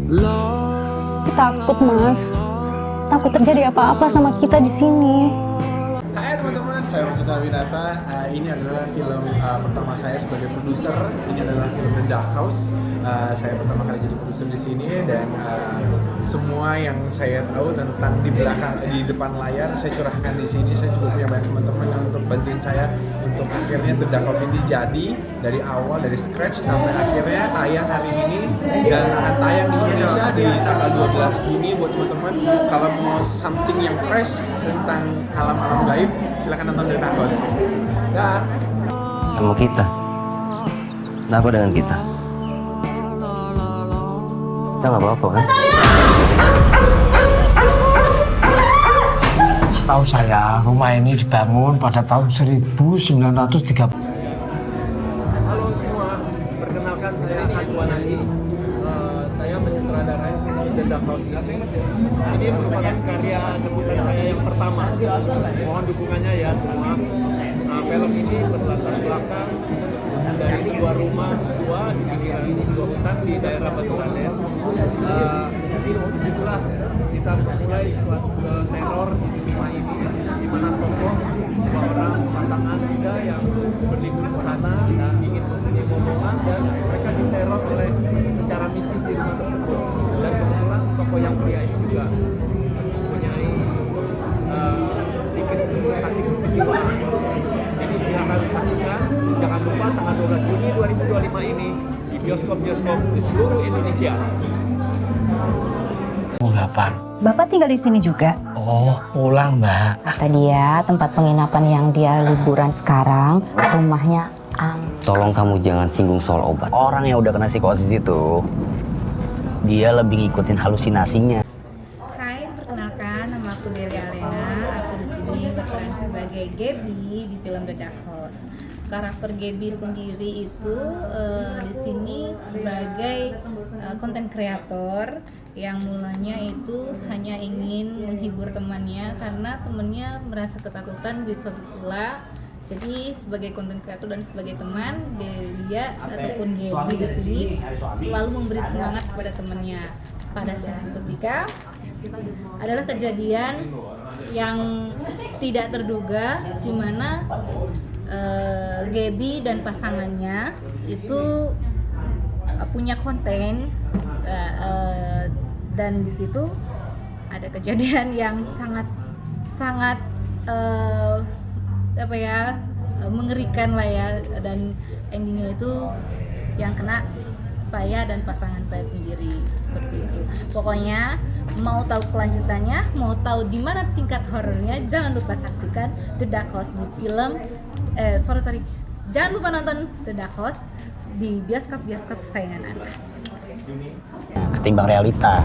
Takut, Mas. Takut terjadi apa-apa sama kita di sini. Hai teman-teman, saya Maksudna Winata. Ini adalah film pertama saya sebagai produser. Ini adalah film The Dark House. Saya pertama kali jadi produser di sini dan semua yang saya tahu tentang di depan layar saya curahkan di sini. Saya juga punya banyak teman-teman yang untuk bantuin saya untuk akhirnya The Dark House ini jadi dari awal, dari scratch sampai akhirnya tayang hari ini dan akan tayang di Indonesia di tanggal 12 Juni buat teman-teman. Kalau mau something yang fresh tentang alam-alam gaib, silakan nonton The Dark House. Dah. Sama kita. Kenapa dengan kita? Kita nggak apa-apa kan? Tahu saya, rumah ini dibangun pada tahun 1930. Halo semua, perkenalkan saya Hans Wanandi. Saya menyutradarai The Dark House ini. Ini merupakan karya debutan saya yang pertama. Mohon dukungannya ya semua. Film ini berlatar belakang dari sebuah rumah tua di pinggiran sebuah hutan di daerah Batu Raden. Disitulah kita memulai suatu teror di rumah ini, di mana tokoh seorang pasangan muda yang berlibur ke sana ingin mempunyai momongan dan mereka diteror oleh secara mistis di rumah tersebut. Dan kebetulan tokoh yang pria ini juga mempunyai sedikit sakit kejiwaan. Jadi silakan saksikan, jangan lupa tanggal 12 Juni 2025 ini di bioskop-bioskop di seluruh Indonesia. Penginapan. Bapak tinggal di sini juga? Oh, pulang, Mbak. Kata dia, tempat penginapan yang dia liburan sekarang, rumahnya Tolong kamu jangan singgung soal obat. Orang yang udah kena psikosis itu, dia lebih ngikutin halusinasinya. Hai, perkenalkan nama aku Deli Alena. Aku di sini berperan sebagai Gaby di film The Dark House. Karakter Gaby sendiri itu di sini sebagai konten kreator yang mulanya itu hanya ingin menghibur temannya karena temannya merasa ketakutan di suatu villa. Jadi sebagai konten kreator dan sebagai teman, Delia ataupun Gaby di sini selalu memberi semangat kepada temannya. Pada saat ketika adalah kejadian yang tidak terduga di mana Gaby dan pasangannya itu punya konten dan di situ ada kejadian yang sangat mengerikan lah ya, dan endingnya itu yang kena saya dan pasangan saya sendiri seperti itu. Pokoknya mau tahu kelanjutannya, mau tahu di mana tingkat horornya, jangan lupa saksikan The Dark House di film jangan lupa nonton The Dark House di bioskop-bioskop kesayangan Anda. Ketimbang realita.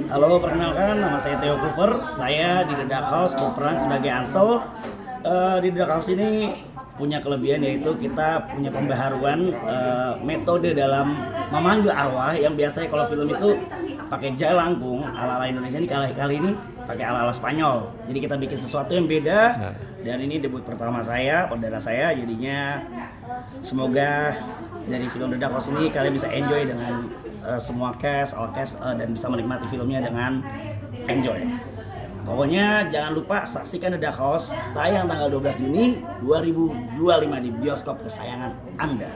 Halo, perkenalkan nama saya Theo Clover. Saya di The Dark House berperan sebagai Ansel. Di The Dark House ini punya kelebihan yaitu kita punya pembaharuan metode dalam memanggil arwah yang biasanya kalau film itu pakai jalangkung ala-ala Indonesia, ini kali ini pakai ala-ala Spanyol. Jadi kita bikin sesuatu yang beda dan ini debut pertama saya, perdana saya, jadinya semoga dari film The Dark House ini kalian bisa enjoy dengan semua cast, all cast dan bisa menikmati filmnya dengan enjoy. Pokoknya jangan lupa saksikan The Dark House tayang tanggal 12 Juni 2025 di bioskop kesayangan Anda.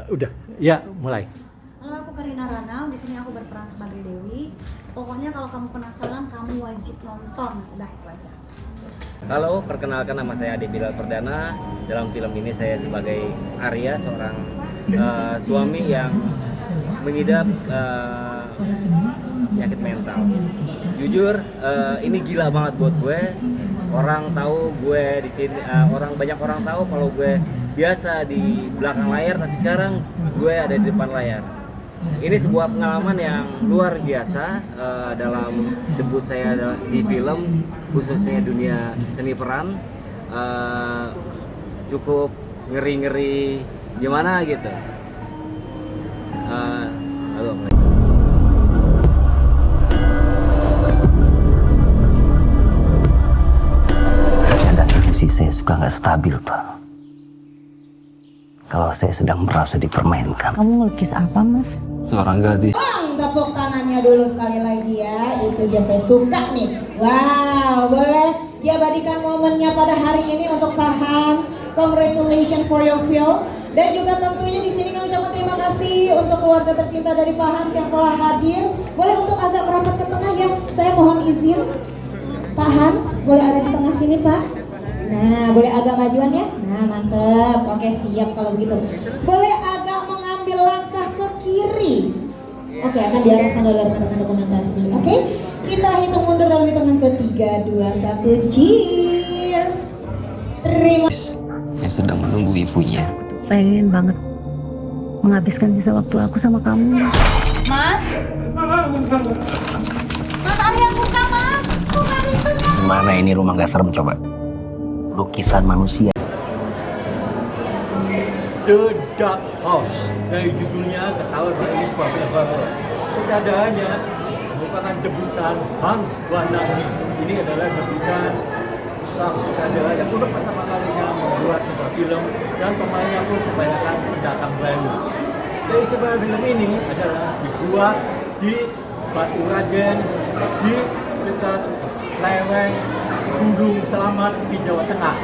Udah, ya mulai. Halo, aku Karina Rana. Di sini aku berperan sebagai Dewi. Pokoknya kalau kamu penasaran, kamu wajib nonton. Udah, itu aja. Halo, perkenalkan nama saya Ade Bilal Perdana. Dalam film ini saya sebagai Arya, seorang suami yang mengidap penyakit mental. Jujur, ini gila banget buat gue. Orang tahu gue di sini, banyak orang tahu kalau gue biasa di belakang layar, tapi sekarang gue ada di depan layar. Ini sebuah pengalaman yang luar biasa dalam debut saya di film, khususnya dunia seni peran. Cukup ngeri-ngeri gimana gitu. Kadang emosi saya suka nggak stabil, Pak. Kalau saya sedang merasa dipermainkan. Kamu ngelukis apa, Mas? Seorang gadis. Tepuk tangannya dulu sekali lagi ya. Itu dia, saya suka nih. Wow, boleh diabadikan momennya pada hari ini untuk Pak Hans. Congratulations for your film. Dan juga tentunya di sini kami ucapkan terima kasih untuk keluarga tercinta dari Pak Hans yang telah hadir. Boleh untuk agak merapat ke tengah ya. Saya mohon izin. Pak Hans, boleh ada di tengah sini, Pak. Nah, boleh agak majuan ya. Nah, mantep. Oke, siap kalau begitu. Boleh agak mengambil langkah ke kiri. Oke, akan diarahkan oleh rekan-rekan dokumentasi. Oke, kita hitung mundur dalam hitungan ketiga, 2, 1, cheers. Terima kasih. Yang sedang menunggu ibunya. Pengen banget menghabiskan sisa waktu aku sama kamu. Mas Arya buka, Mas. Buka pintunya. Gimana ini rumah gak serem coba? Lukisan manusia. The Dark House, dari judulnya ketahuan bahwa ini sebuah film horor. Sutradaranya merupakan debutan Hans Wanagi. Ini adalah debutan sang sutradara yang untuk pertama kalinya membuat sebuah film, dan pemainnya pun kebanyakan pendatang baru. Dari sebuah film ini adalah dibuat di Batu Raden, di dekat lereng Gunung Selamat di Jawa Tengah.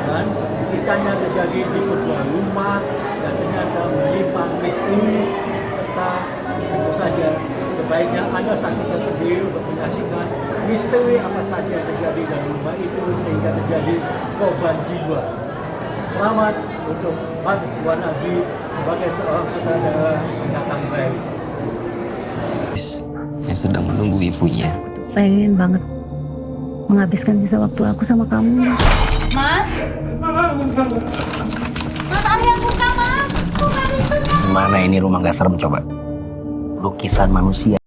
Dan kisahnya terjadi di sebuah rumah dan ternyata menyimpan misteri, serta tentu saja sebaiknya Anda saksikan sendiri untuk menyaksikan misteri apa saja yang terjadi dalam rumah itu sehingga terjadi korban jiwa. Selamat untuk Hans Wanagi sebagai seorang sutradara pendatang baru. Yang sedang menunggu ibunya. Pengen banget menghabiskan sisa waktu aku sama kamu. Mas Arya buka, Mas. Buka pintunya. Gimana ini rumah gak serem coba? Lukisan manusia.